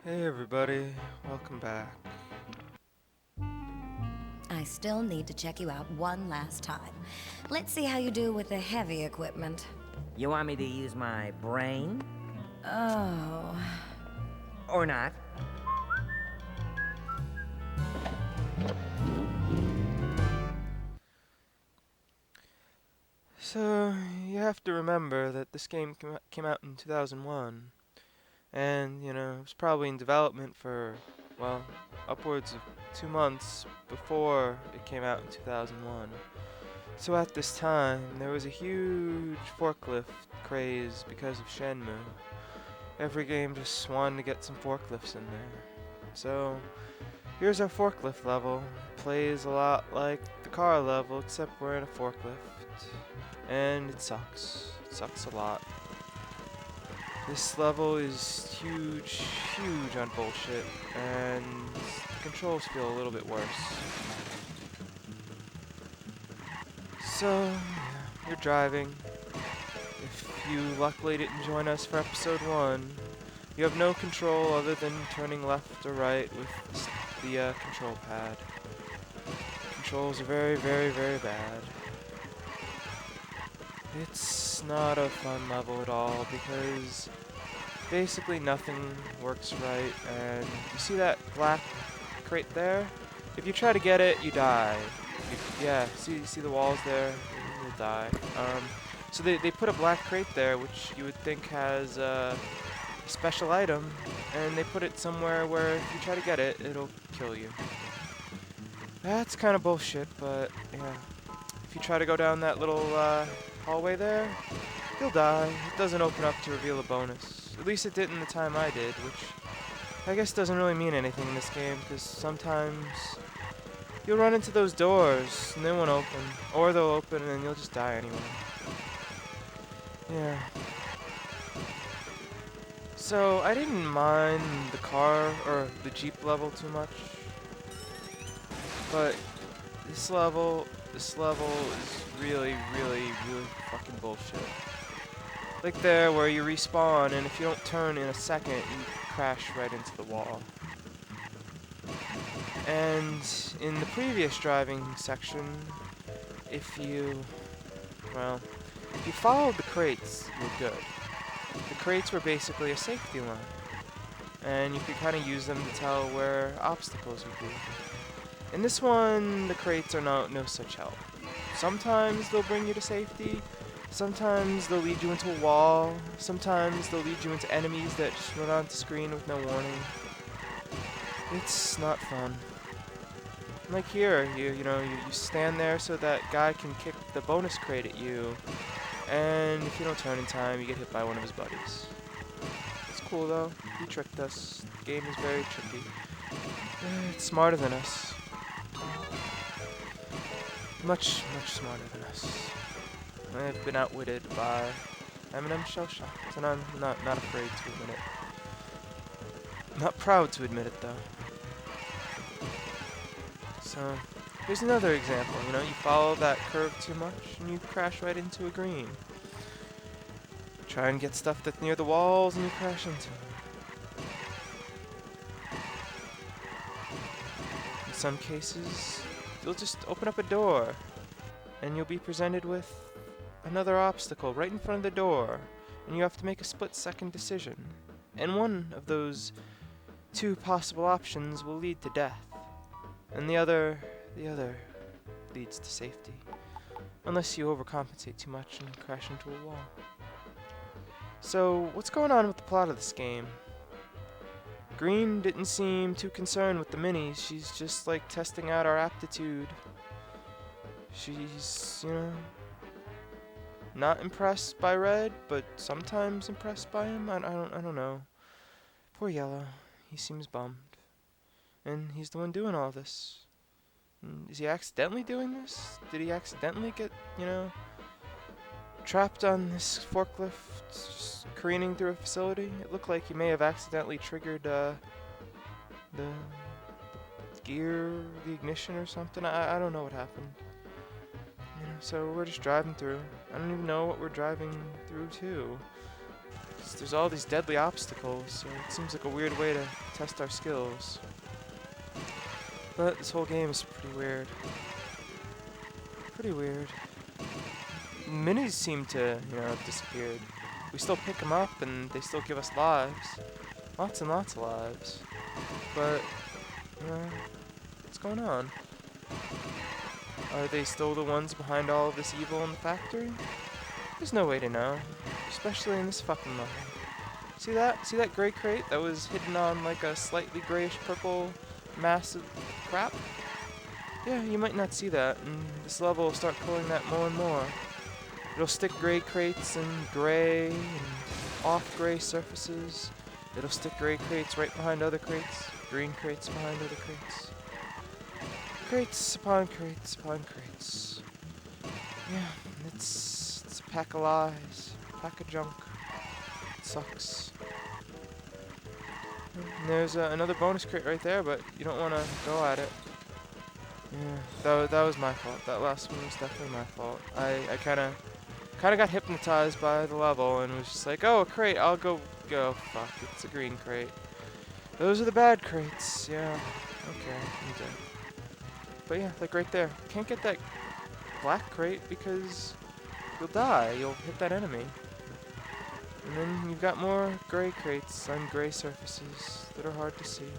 Hey everybody, welcome back. I still need to check you out one last time. Let's see how you do with the heavy equipment. You want me to use my brain? Oh. Or not? So, you have to remember that this game came out in 2001, and, it was probably in development for, well, upwards of 2 months before it came out in 2001. So at this time, there was a huge forklift craze because of Shenmue. Every game just wanted to get some forklifts in there. So, here's our forklift level. It plays a lot like the car level, except we're in a forklift. And it sucks. It sucks a lot. This level is huge on bullshit, and the controls feel a little bit worse. So, yeah, you're driving. If you luckily didn't join us for episode 1, you have no control other than turning left or right with the control pad. Controls are very, very, very bad. It's not a fun level at all because basically nothing works right, and you see that black crate there? If you try to get it, you die. Yeah, see the walls there? You'll die. So they put a black crate there, which you would think has a special item, and they put it somewhere where if you try to get it, it'll kill you. That's kind of bullshit, but yeah. If you try to go down that little hallway there, you'll die. It doesn't open up to reveal a bonus. At least it didn't the time I did, which I guess doesn't really mean anything in this game, because sometimes you'll run into those doors and they won't open. Or they'll open and then you'll just die anyway. Yeah. So I didn't mind the car or the Jeep level too much. But this level is really, really, really fucking bullshit. Like there where you respawn and if you don't turn in a second, you crash right into the wall. And in the previous driving section, if you followed the crates, you're good. The crates were basically a safety line, and you could kind of use them to tell where obstacles would be. In this one, the crates are no such help. Sometimes they'll bring you to safety, sometimes they'll lead you into a wall, sometimes they'll lead you into enemies that just run onto screen with no warning. It's not fun. Like here, you stand there so that guy can kick the bonus crate at you, and if you don't turn in time, you get hit by one of his buddies. It's cool though. He tricked us. The game is very tricky. It's smarter than us. Much smarter than us. I've been outwitted by Eminem shell shocked, and I'm not afraid to admit it. Not proud to admit it though. So, here's another example. You follow that curve too much and you crash right into a green. Try and get stuff that's near the walls and you crash into them. In some cases, you'll just open up a door and you'll be presented with another obstacle right in front of the door, and you have to make a split-second decision. And one of those two possible options will lead to death. And the other leads to safety. Unless you overcompensate too much and crash into a wall. So, what's going on with the plot of this game? Green didn't seem too concerned with the minis. She's just like testing out our aptitude. She's, not impressed by Red, but sometimes impressed by him. I don't know. Poor Yellow. He seems bummed. And he's the one doing all this. Is he accidentally doing this? Did he accidentally get, trapped on this forklift just careening through a facility? It looked like he may have accidentally triggered the gear, the ignition or something. I don't know what happened. So we're just driving through. I don't even know what we're driving through to. there's all these deadly obstacles, so it seems like a weird way to test our skills. But this whole game is pretty weird. Pretty weird. Minis seem to, have disappeared. We still pick them up and they still give us lives. Lots and lots of lives. But, what's going on? Are they still the ones behind all of this evil in the factory? There's no way to know. Especially in this fucking level. See that? See that gray crate that was hidden on like a slightly grayish purple mass of crap? Yeah, you might not see that, and this level will start pulling that more and more. It'll stick gray crates in gray and off gray surfaces. It'll stick gray crates right behind other crates, green crates behind other crates. Crates upon crates upon crates. Yeah, it's a pack of lies, a pack of junk. It sucks. And there's another bonus crate right there, but you don't want to go at it. Yeah, that was my fault. That last one was definitely my fault. I kind of got hypnotized by the level and was just like, oh, a crate, I'll go. Fuck, it's a green crate. Those are the bad crates. Yeah. Okay, I'm dead. But yeah, like right there. Can't get that black crate because you'll die. You'll hit that enemy. And then you've got more gray crates on gray surfaces that are hard to see.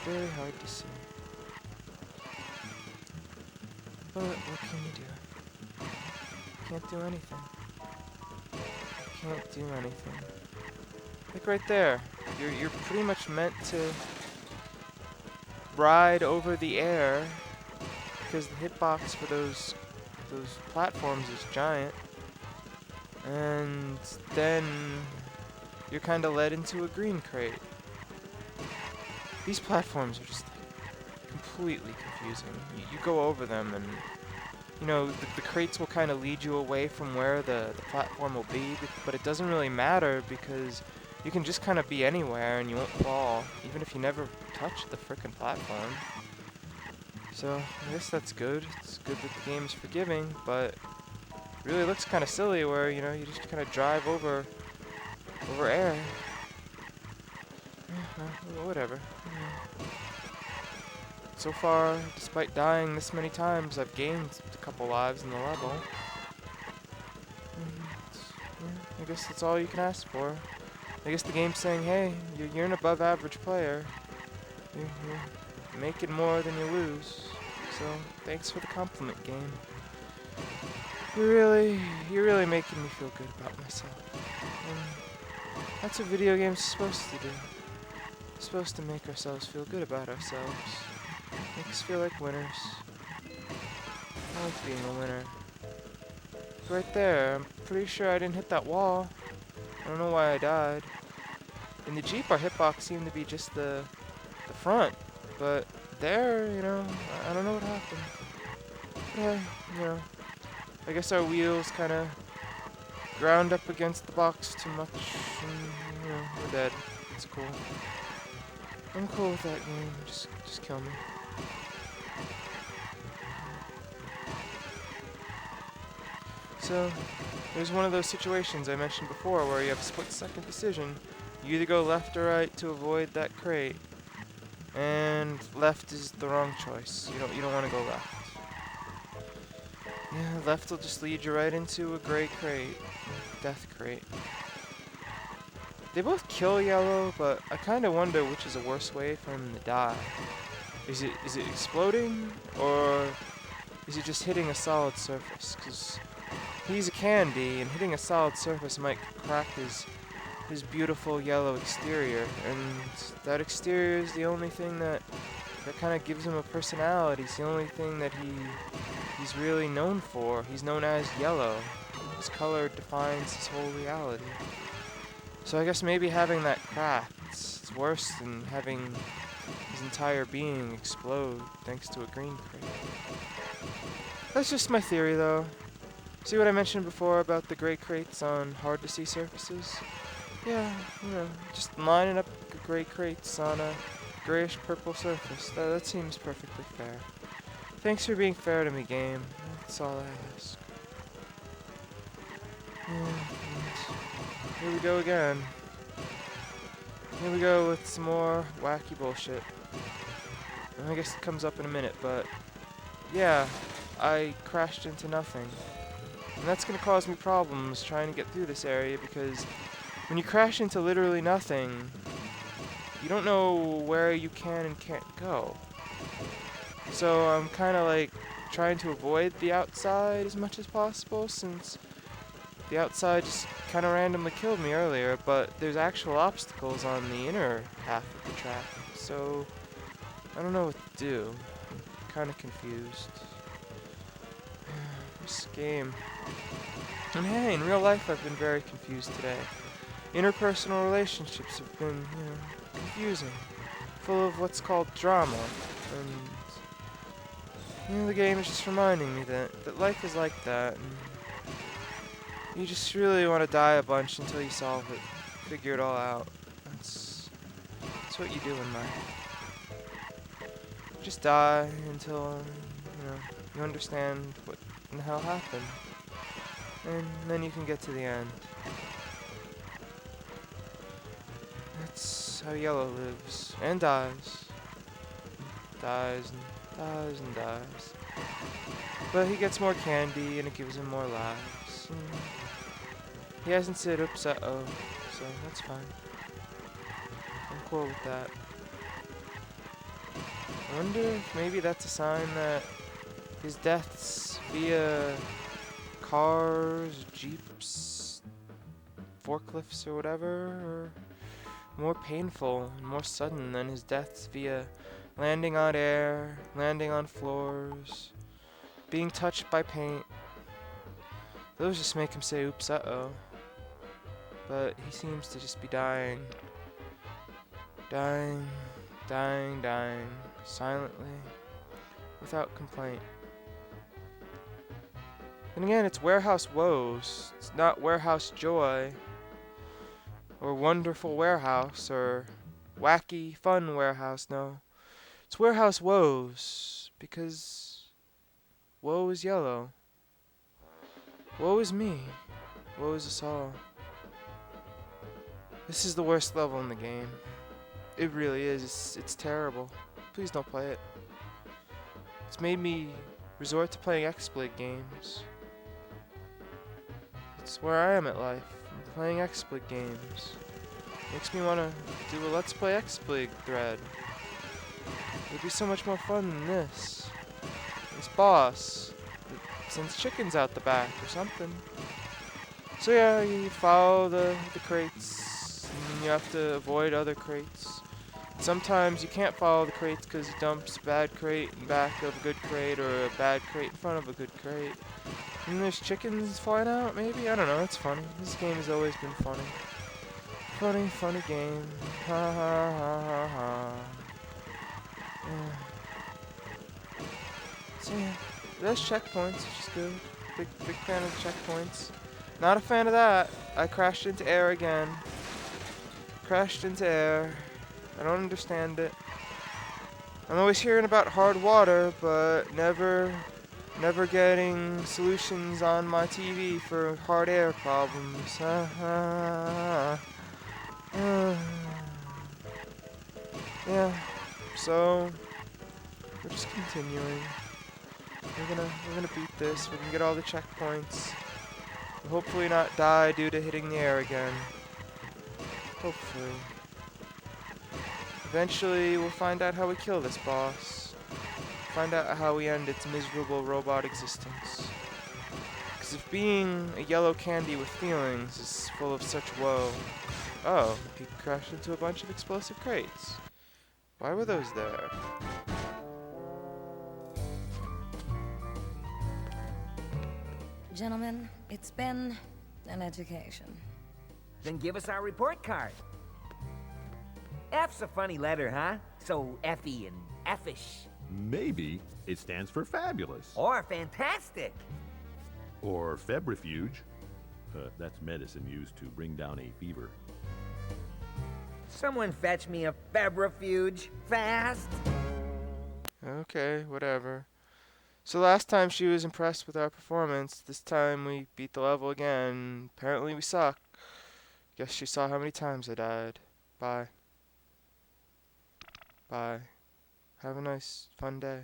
Very hard to see. But what can you do? Can't do anything. Can't do anything. Like right there. You're pretty much meant to ride over the air because the hitbox for those platforms is giant. And then you're kind of led into a green crate. These platforms are just completely confusing. You go over them and, the crates will kind of lead you away from where the platform will be, but it doesn't really matter because you can just kind of be anywhere and you won't fall, even if you never touch the frickin' platform. So, I guess that's good. It's good that the game is forgiving, but it really looks kind of silly where, you just kind of drive over air. Well, whatever. So far, despite dying this many times, I've gained a couple lives in the level. I guess that's all you can ask for. I guess the game's saying, hey, you're an above average player. You're making more than you lose. So, thanks for the compliment, game. You're really making me feel good about myself. And that's what video games are supposed to do. We're supposed to make ourselves feel good about ourselves. Make us feel like winners. I like being a winner. Right there, I'm pretty sure I didn't hit that wall. I don't know why I died. In the Jeep, our hitbox seemed to be just the front. But there, I don't know what happened. But hey, I guess our wheels kind of ground up against the box too much. And, we're dead. It's cool. I'm cool with that game. Just kill me. So, there's one of those situations I mentioned before where you have a split-second decision. You either go left or right to avoid that crate, and left is the wrong choice. You don't want to go left. Yeah, left will just lead you right into a gray crate, death crate. They both kill yellow, but I kind of wonder which is a worse way for him to die. Is it exploding, or is it just hitting a solid surface? Because he's a candy, and hitting a solid surface might crack his beautiful yellow exterior, and that exterior is the only thing that kind of gives him a personality. It's the only thing that he's really known for. He's known as yellow. His color defines his whole reality. So I guess maybe having that crack, it's worse than having his entire being explode thanks to a green crate. That's just my theory, though. See what I mentioned before about the gray crates on hard-to-see surfaces? Yeah, just lining up the gray crates on a grayish-purple surface. That seems perfectly fair. Thanks for being fair to me, game. That's all I ask. Yeah, here we go again. Here we go with some more wacky bullshit. I guess it comes up in a minute, but yeah, I crashed into nothing. And that's gonna cause me problems trying to get through this area because when you crash into literally nothing, you don't know where you can and can't go. So I'm kinda like trying to avoid the outside as much as possible since the outside just kinda randomly killed me earlier, but there's actual obstacles on the inner half of the track. So I don't know what to do. I'm kinda confused. This game. And hey, in real life I've been very confused today. Interpersonal relationships have been, confusing. Full of what's called drama. And the game is just reminding me that life is like that. And you just really want to die a bunch until you solve it. Figure it all out. That's what you do in life. Just die until, you understand what the hell happened. And then you can get to the end. That's how Yellow lives. And dies. Dies and dies and dies. But he gets more candy and it gives him more lives. And he hasn't said oops, uh-oh. So that's fine. I'm cool with that. I wonder if maybe that's a sign that his deaths via cars, jeeps, forklifts, or whatever, are more painful and more sudden than his deaths via landing on air, landing on floors, being touched by paint. Those just make him say oops, uh-oh. But he seems to just be dying. Dying, dying, dying, silently, without complaint. And again, it's warehouse woes. It's not warehouse joy, or wonderful warehouse, or wacky, fun warehouse, no. It's warehouse woes, because woe is Yellow. Woe is me. Woe is us all. This is the worst level in the game. It really is. It's terrible. Please don't play it. It's made me resort to playing exploit games. It's where I am at life. I'm playing exploit games. Makes me want to do a Let's Play exploit thread. It'd be so much more fun than this. This boss sends chickens out the back or something. So yeah, you follow the crates, and you have to avoid other crates. Sometimes you can't follow the crates because he dumps a bad crate in back of a good crate or a bad crate in front of a good crate. And there's chickens flying out, maybe? I don't know, it's funny. This game has always been funny. Funny, funny game. Ha ha ha ha ha. Yeah. So yeah, there's checkpoints, which is good. Big fan of the checkpoints. Not a fan of that. I crashed into air again. Crashed into air. I don't understand it. I'm always hearing about hard water, but never getting solutions on my TV for hard air problems. Yeah. So we're just continuing. We're gonna beat this. We're gonna get all the checkpoints. We'll hopefully not die due to hitting the air again. Hopefully. Eventually, we'll find out how we kill this boss. Find out how we end its miserable robot existence. Because if being a yellow candy with feelings is full of such woe... Oh, he crashed into a bunch of explosive crates. Why were those there? Gentlemen, it's been an education. Then give us our report card. F's a funny letter, huh? So F-y and F-ish. Maybe it stands for fabulous. Or fantastic. Or febrifuge. That's medicine used to bring down a fever. Someone fetch me a febrifuge, fast. Okay, whatever. So last time she was impressed with our performance. This time we beat the level again. Apparently we suck. Guess she saw how many times I died. Bye. Bye. Have a nice, fun day.